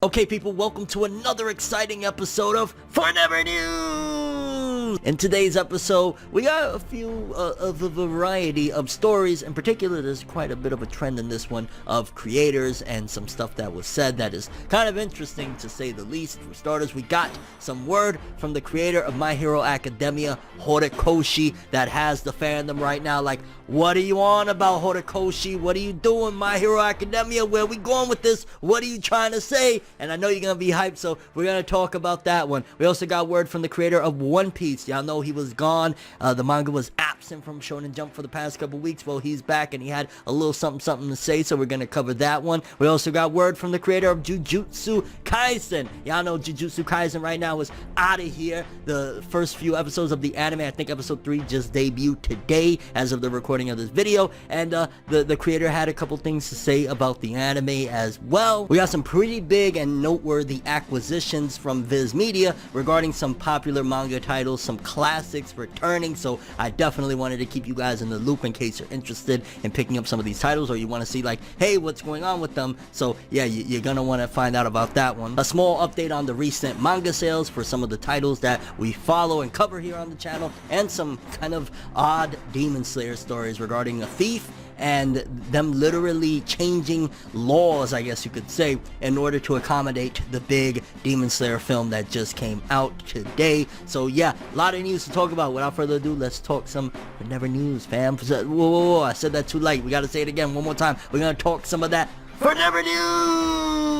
Okay people, welcome to another exciting episode of Fornever News! In today's episode, we got a few of a variety of stories. In particular, there's quite a bit of a trend in this one of creators and some stuff that was said that is kind of interesting to say the least. For starters, we got some word from the creator of My Hero Academia, Horikoshi, that has the fandom right now like, what are you on about, Horikoshi? What are you doing, My Hero Academia? Where are we going with this? What are you trying to say? And I know you're gonna be hyped, so we're gonna talk about that one. We also got word from the creator of One Piece. Y'all know he was gone. The manga was absent from Shonen Jump for the past couple weeks. Well, he's back and he had a little something to say, so we're gonna cover that one. We also got word from the creator of Jujutsu Kaisen. Y'all know Jujutsu Kaisen right now is out of here. The first few episodes of the anime, I think episode 3 just debuted today as of the recording of this video, and the creator had a couple things to say about the anime as well. We got some pretty big and noteworthy acquisitions from Viz Media regarding some popular manga titles, some classics returning, so I definitely wanted to keep you guys in the loop in case you're interested in picking up some of these titles, or you want to see like, hey, what's going on with them. So yeah, you're gonna want to find out about that one. A small update on the recent manga sales for some of the titles that we follow and cover here on the channel, and some kind of odd Demon Slayer stories regarding a thief and them literally changing laws, I guess you could say, in order to accommodate the big Demon Slayer film that just came out today. So yeah, a lot of news to talk about. Without further ado, let's talk some Fornever News, fam. Whoa, I said that too late. We gotta say it again one more time. We're gonna talk some of that Fornever News!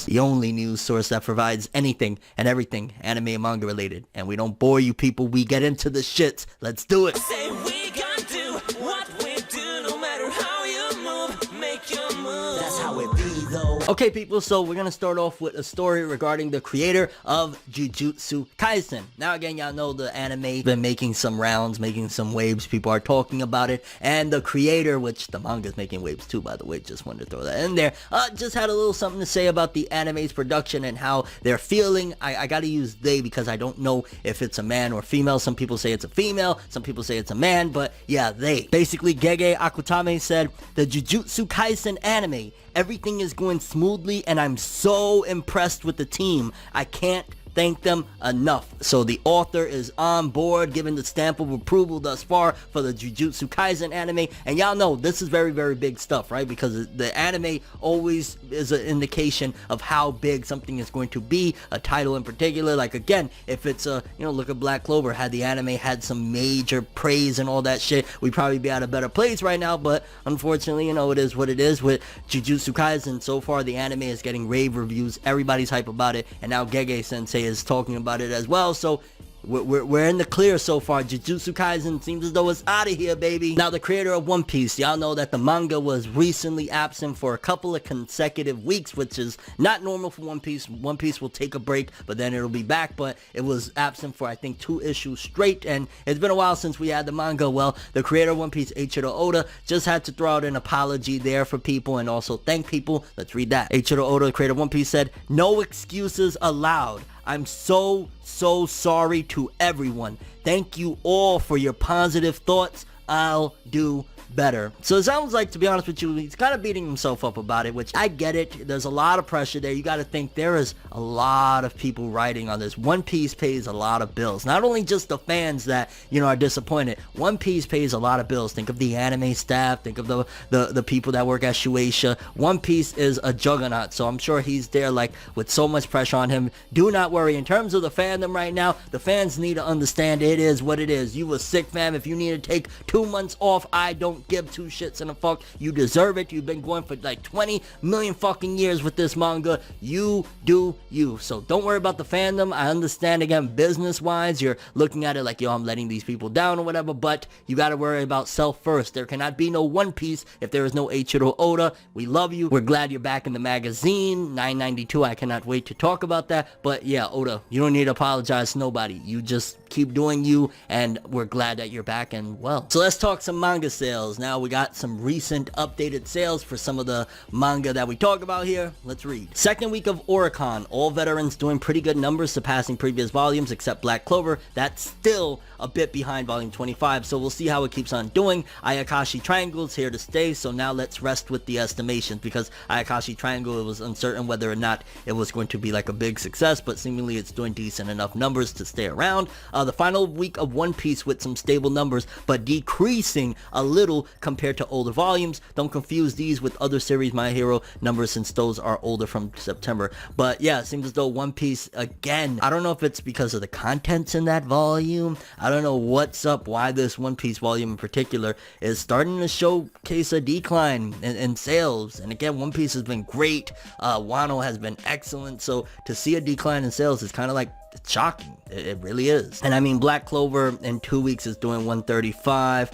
The only news source that provides anything and everything anime and manga related. And we don't bore you people, we get into the shits. Let's do it! Say we gon' do what we do, no matter how you move, make your move. That's how it be though. Okay people, so we're gonna start off with a story regarding the creator of Jujutsu Kaisen. Now again, y'all know the anime been making some rounds, making some waves, people are talking about it, and the creator, which the manga's making waves too, by the way, just wanted to throw that in there, just had a little something to say about the anime's production and how they're feeling. I gotta use they because I don't know if it's a man or female. Some people say it's a female, some people say it's a man, but yeah, they. Basically, Gege Akutame said, the Jujutsu Kaisen anime, everything is going smoothly and I'm so impressed with the team. I can't thank them enough. So the author is on board, giving the stamp of approval thus far for the Jujutsu Kaisen anime. And y'all know this is very, very big stuff, right? Because the anime always is an indication of how big something is going to be, a title in particular. Like again, if it's a, look at Black Clover, had the anime had some major praise and all that shit, we'd probably be at a better place right now. But unfortunately, it is what it is with Jujutsu Kaisen. So far, the anime is getting rave reviews. Everybody's hype about it. And now Gege Sensei is talking about it as well, so we're in the clear so far. Jujutsu Kaisen seems as though it's out of here, baby. Now, the creator of One Piece, y'all know that the manga was recently absent for a couple of consecutive weeks, which is not normal for One Piece. One Piece will take a break, but then it'll be back, but it was absent for, I think, 2 issues straight, and it's been a while since we had the manga. Well, the creator of One Piece, Eiichiro Oda, just had to throw out an apology there for people and also thank people. Let's read that. Eiichiro Oda, the creator of One Piece, said, "No excuses allowed. I'm so sorry to everyone. Thank you all for your positive thoughts. I'll do better." So it sounds like, to be honest with you, he's kind of beating himself up about it, which I get it. There's a lot of pressure there. You got to think there is a lot of people writing on this. One Piece pays a lot of bills. Not only just the fans that, are disappointed. One Piece pays a lot of bills. Think of the anime staff. Think of the people that work at Shueisha. One Piece is a juggernaut. So I'm sure he's there like with so much pressure on him. Do not worry. In terms of the fandom right now, the fans need to understand it is what it is. You was sick, fam. If you need to take 2 months off, I don't give 2 shits in a fuck. You deserve it. You've been going for like 20 million fucking years with this manga. You do you. So don't worry about the fandom. I understand, again, business wise, you're looking at it like, yo, I'm letting these people down or whatever, but you got to worry about self first. There cannot be no One Piece if there is no Eiichiro Oda. We love you. We're glad you're back in the magazine. 992. I cannot wait to talk about that. But yeah, Oda, you don't need to apologize to nobody. You just keep doing you, and we're glad that you're back and well. So let's talk some manga sales. sales. Now we got some recent updated sales for some of the manga that we talk about here. Let's read. Second week of Oricon, all veterans doing pretty good numbers, surpassing previous volumes except Black Clover. That's still a bit behind volume 25, so we'll see how it keeps on doing. Ayakashi Triangle is here to stay, so now let's rest with the estimations, because Ayakashi Triangle, it was uncertain whether or not it was going to be like a big success, but seemingly it's doing decent enough numbers to stay around. The final week of One Piece with some stable numbers, but decreasing a little compared to older volumes. Don't confuse these with other series My Hero numbers, since those are older from September. But yeah, it seems as though One Piece, again, I don't know if it's because of the contents in that volume. I don't know what's up, why this One Piece volume in particular is starting to showcase a decline in sales. And again, One Piece has been great. Wano has been excellent. So to see a decline in sales is kind of like, it's shocking. It really is. And I mean, Black Clover in 2 weeks is doing 135.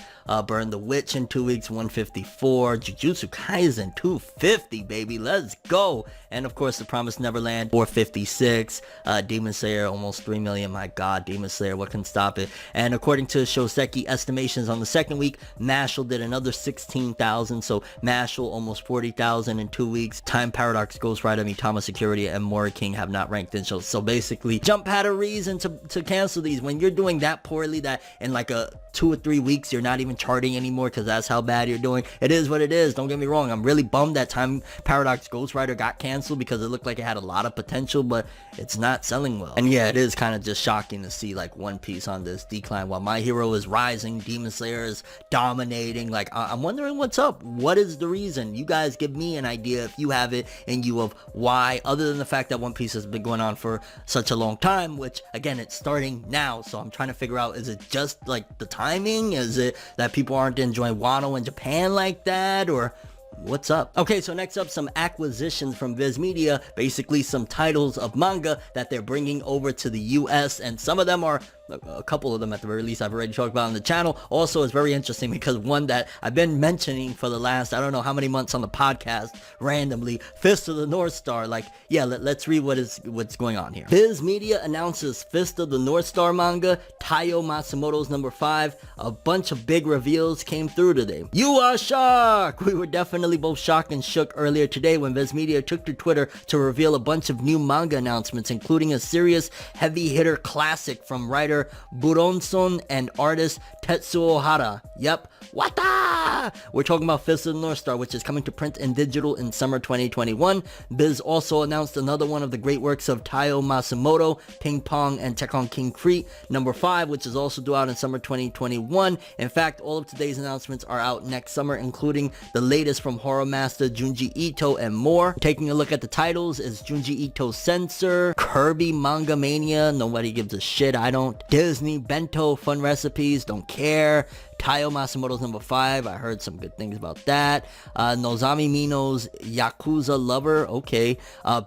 Burn the Witch in 2 weeks, 154. Jujutsu Kaisen, 250, baby. Let's go. And of course, The Promised Neverland, 456. Demon Slayer, almost 3 million. My God, Demon Slayer, what can stop it? And according to Shoseki estimations on the second week, Mashal did another 16,000. So Mashal, almost 40,000 in 2 weeks. Time Paradox, Ghost Rider, Mitama Security, and Mori King have not ranked in shows. So basically, Jump had a reason to cancel these. When you're doing that poorly, that in like 2 or 3 weeks you're not even charting anymore because that's how bad you're doing, it is what it is. Don't get me wrong, I'm really bummed that Time Paradox Ghost Rider got canceled because it looked like it had a lot of potential, but it's not selling well. And yeah, it is kind of just shocking to see like One Piece on this decline while My Hero is rising, Demon Slayer is dominating. Like, I'm wondering what's up. What is the reason? You guys give me an idea if you have it in you of why, other than the fact that One Piece has been going on for such a long time, which again, it's starting now, so I'm trying to figure out, is it just like the timing? Is it that people aren't enjoying Wano in Japan like that, or what's up? Okay, so next up, some acquisitions from Viz Media, basically some titles of manga that they're bringing over to the US, and some of them are, a couple of them at the very least, I've already talked about on the channel. Also, it's very interesting because one that I've been mentioning for the last, I don't know how many months on the podcast, randomly, Fist of the North Star. Like, yeah, let's read what's going on here. Viz Media announces Fist of the North Star manga, Taiyo Matsumoto's number 5. A bunch of big reveals came through today. You are shocked! We were definitely both shocked and shook earlier today when Viz Media took to Twitter to reveal a bunch of new manga announcements, including a serious heavy hitter classic from writer Buronson and artist Tetsuo Hara. Yep, wata! We're talking about Fist of the North Star, which is coming to print and digital in summer 2021. Biz also announced another one of the great works of Taiyo Matsumoto, Ping Pong and Tekken King Crete, number 5, which is also due out in summer 2021. In fact, all of today's announcements are out next summer, including the latest from horror master Junji Ito and more. Taking a look at the titles is Junji Ito Censor, Kirby Manga Mania, nobody gives a shit, I don't. Disney Bento Fun Recipes, don't care. Taiyo Matsumoto's number 5, I heard some good things about that. Nozami Mino's Yakuza Lover, okay.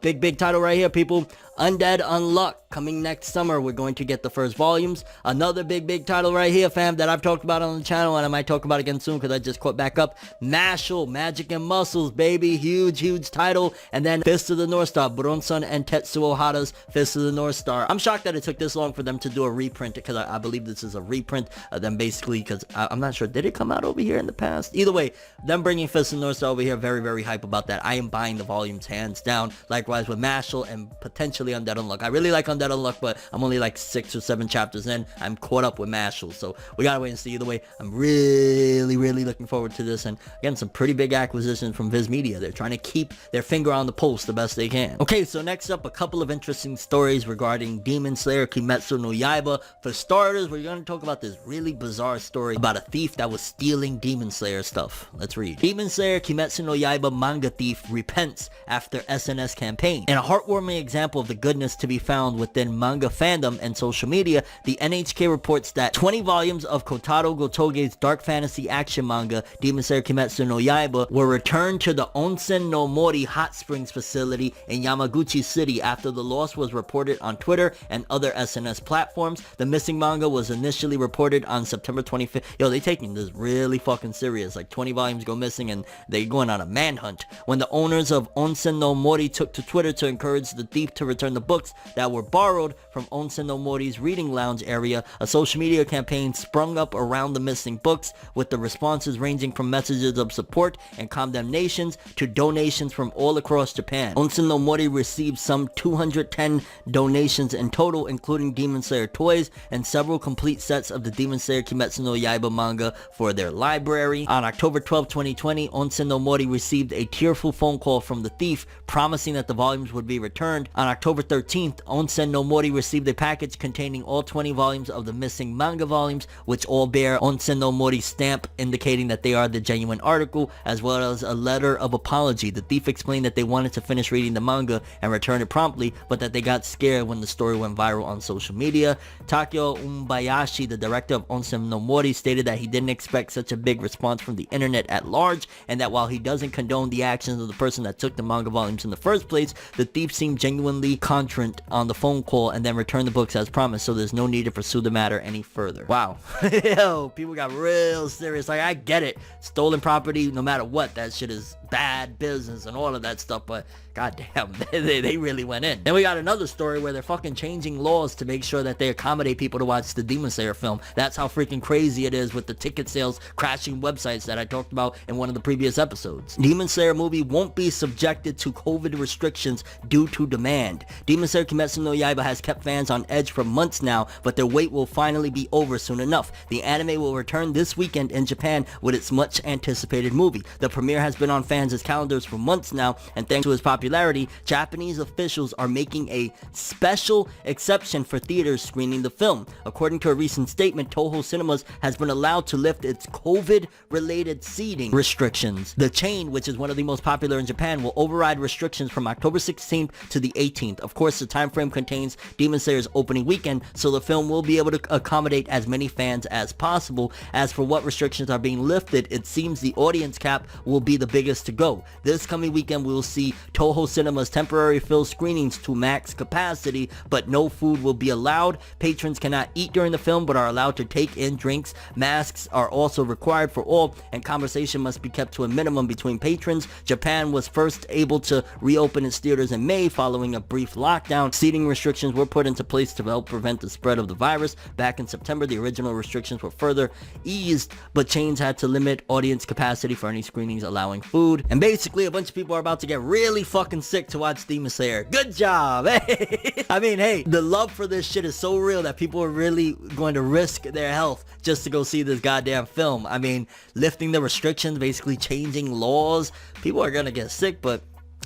Big title right here, people. Undead Unluck, coming next summer. We're going to get the first volumes. Another big title right here, fam, that I've talked about on the channel, and I might talk about again soon because I just caught back up. Mashal, Magic and Muscles, baby. Huge title. And then Fist of the North Star, Buronson and Tetsuo Hara's Fist of the North Star. I'm shocked that it took this long for them to do a reprint, because I believe this is a reprint. Then basically, because I'm not sure, did it come out over here in the past? Either way, them bringing Fist of the North Star over here, very hype about that. I am buying the volumes hands down. Likewise with Mashal and potentially Undead Unluck. I really like Undead Unluck, but I'm only like 6 or 7 chapters in. I'm caught up with Mashal, so we gotta wait and see. Either way, I'm really looking forward to this. And again, some pretty big acquisitions from Viz Media. They're trying to keep their finger on the pulse the best they can. Okay, so next up, a couple of interesting stories regarding Demon Slayer Kimetsu no Yaiba. For starters, we're going to talk about this really bizarre story about a thief that was stealing Demon Slayer stuff. Let's read. Demon Slayer Kimetsu no Yaiba manga thief repents after SNS campaign. In a heartwarming example of the goodness to be found within manga fandom and social media, the NHK reports that 20 volumes of Kotaro Gotoge's dark fantasy action manga, Demon Slayer Kimetsu no Yaiba, were returned to the Onsen no Mori hot springs facility in Yamaguchi City after the loss was reported on Twitter and other SNS platforms. The missing manga was initially reported on September 25th. Yo, they taking this really fucking serious. Like 20 volumes go missing and they going on a manhunt. When the owners of Onsen no Mori took to Twitter to encourage the thief to return return the books that were borrowed from Onsen no Mori's reading lounge area. A social media campaign sprung up around the missing books, with the responses ranging from messages of support and condemnations to donations from all across Japan. Onsen no Mori received some 210 donations in total, including Demon Slayer toys and several complete sets of the Demon Slayer Kimetsu no Yaiba manga for their library. On October 12, 2020, Onsen no Mori received a tearful phone call from the thief promising that the volumes would be returned. On October 13th, Onsen no Mori received a package containing all 20 volumes of the missing manga volumes, which all bear Onsen no Mori's stamp indicating that they are the genuine article, as well as a letter of apology. The thief explained that they wanted to finish reading the manga and return it promptly, but that they got scared when the story went viral on social media. Takeo Umbayashi, the director of Onsen no Mori, stated that he didn't expect such a big response from the internet at large, and that while he doesn't condone the actions of the person that took the manga volumes in the first place, the thief seemed genuinely contrite on the phone call and then returned the books as promised, so there's no need to pursue the matter any further. Wow. Yo, people got real serious. Like, I get it. Stolen property, no matter what, that shit is bad business and all of that stuff, but goddamn, they really went in. Then we got another story where they're fucking changing laws to make sure that they accommodate people to watch the Demon Slayer film. That's how freaking crazy it is with the ticket sales crashing websites that I talked about in one of the previous episodes. Demon Slayer movie won't be subjected to COVID restrictions due to demand. Demon Slayer Kimetsu no Yaiba has kept fans on edge for months now, but their wait will finally be over soon enough. The anime will return this weekend in Japan with its much anticipated movie. The premiere has been on fans' calendars for months now, and thanks to its popularity, Japanese officials are making a special exception for theaters screening the film. According to a recent statement, Toho Cinemas has been allowed to lift its COVID-related seating restrictions. The chain, which is one of the most popular in Japan, will override restrictions from October 16th to the 18th. Of course, the time frame contains Demon Slayer's opening weekend, so the film will be able to accommodate as many fans as possible. As for what restrictions are being lifted, it seems the audience cap will be the biggest to go. This coming weekend, we will see Toho Cinemas temporarily fill screenings to max capacity, but no food will be allowed. Patrons cannot eat during the film, but are allowed to take in drinks. Masks are also required for all, and conversation must be kept to a minimum between patrons. Japan was first able to reopen its theaters in May following a brief lockdown. Seating restrictions were put into place to help prevent the spread of the virus. Back in September, the original restrictions were further eased, but chains had to limit audience capacity for any screenings allowing food. And basically, a bunch of people are about to get really fucking sick to watch Demon Slayer. Good job. Hey. I mean, hey, the love for this shit is so real that people are really going to risk their health just to go see this goddamn film. I mean, lifting the restrictions, basically changing laws. People are gonna get sick, but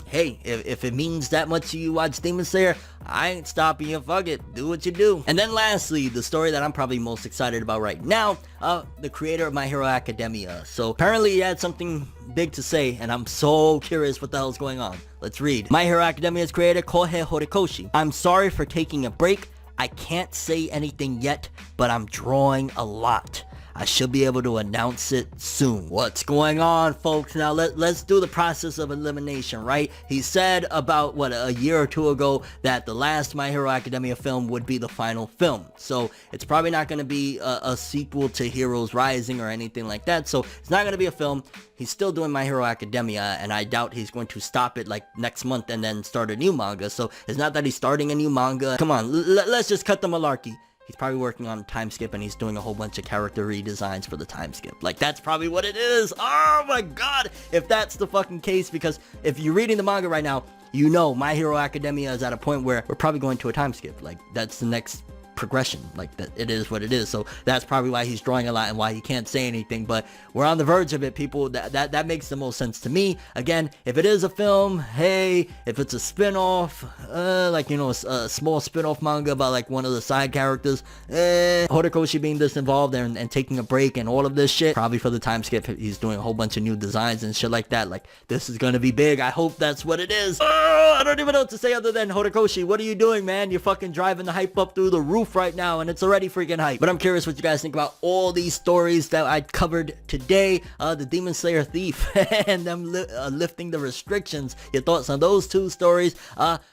hey, if it means that much to you watch Demon Slayer, I ain't stopping you. Fuck it. Do what you do. And then lastly, the story that I'm probably most excited about right now, the creator of My Hero Academia. So apparently he had something big to say, and I'm so curious what the hell's going on. Let's read. My Hero Academia's creator, Kohei Horikoshi. I'm sorry for taking a break. I can't say anything yet, but I'm drawing a lot. I should be able to announce it soon. What's going on, folks? Now let's do the process of elimination, right? He said about a year or two ago that the last My Hero Academia film would be the final film. So it's probably not going to be a sequel to Heroes Rising or anything like that. So it's not going to be a film. He's still doing My Hero Academia, and I doubt he's going to stop it like next month and then start a new manga. So it's not that he's starting a new manga. Come on, let's just cut the malarkey. He's probably working on time skip, and he's doing a whole bunch of character redesigns for the time skip. Like, that's probably what it is. Oh my god, if that's the fucking case, because if you're reading the manga right now, you know My Hero Academia is at a point where we're probably going to a time skip. Like, that's the next progression. Like, that it is what it is. So that's probably why he's drawing a lot and why he can't say anything, but we're on the verge of it, people. That makes the most sense to me. Again, if it is a film, hey, if it's a spin-off, like, you know, a small spin-off manga about like one of the side characters, Horikoshi being this involved and taking a break and all of this shit, probably for the time skip, he's doing a whole bunch of new designs and shit like that. Like, this is gonna be big. I hope that's what it is. I don't even know what to say other than, Horikoshi, what are you doing, man? You're fucking driving the hype up through the roof. roof right now, and it's already freaking hype. But I'm curious what you guys think about all these stories that I covered today. The Demon Slayer Thief and them lifting the restrictions. Your thoughts on those two stories?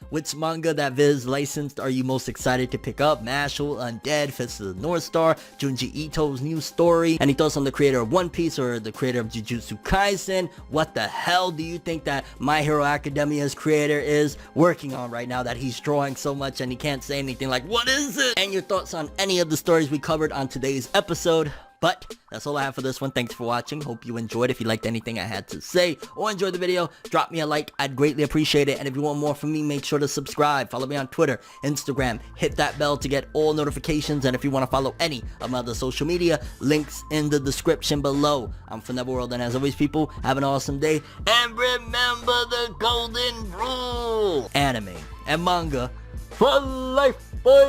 Which manga that Viz licensed are you most excited to pick up? Mashle, Undead, Fist of the North Star, Junji Ito's new story? Any thoughts on the creator of One Piece or the creator of Jujutsu Kaisen? What the hell do you think that My Hero Academia's creator is working on right now that he's drawing so much and he can't say anything like, what is it? And your thoughts on any of the stories we covered on today's episode. But that's all I have for this one. Thanks for watching. Hope you enjoyed. If you liked anything I had to say or enjoyed the video, drop me a like. I'd greatly appreciate it. And if you want more from me, make sure to subscribe. Follow me on Twitter, Instagram. Hit that bell to get all notifications. And if you want to follow any of my other social media, links in the description below. I'm ForneverWorld, and as always, people, have an awesome day. And remember the golden rule. Anime and manga for life, boy.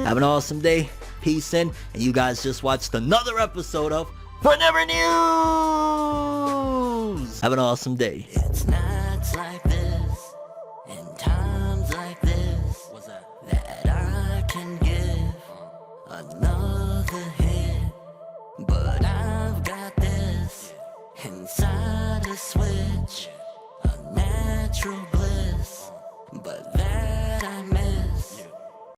Have an awesome day. Peace in, and you guys just watched another episode of Fornever News. Have an awesome day. It's nights like this, and times like this, what's that I can give another hit. But I've got this inside a switch, a natural bliss, but that I miss.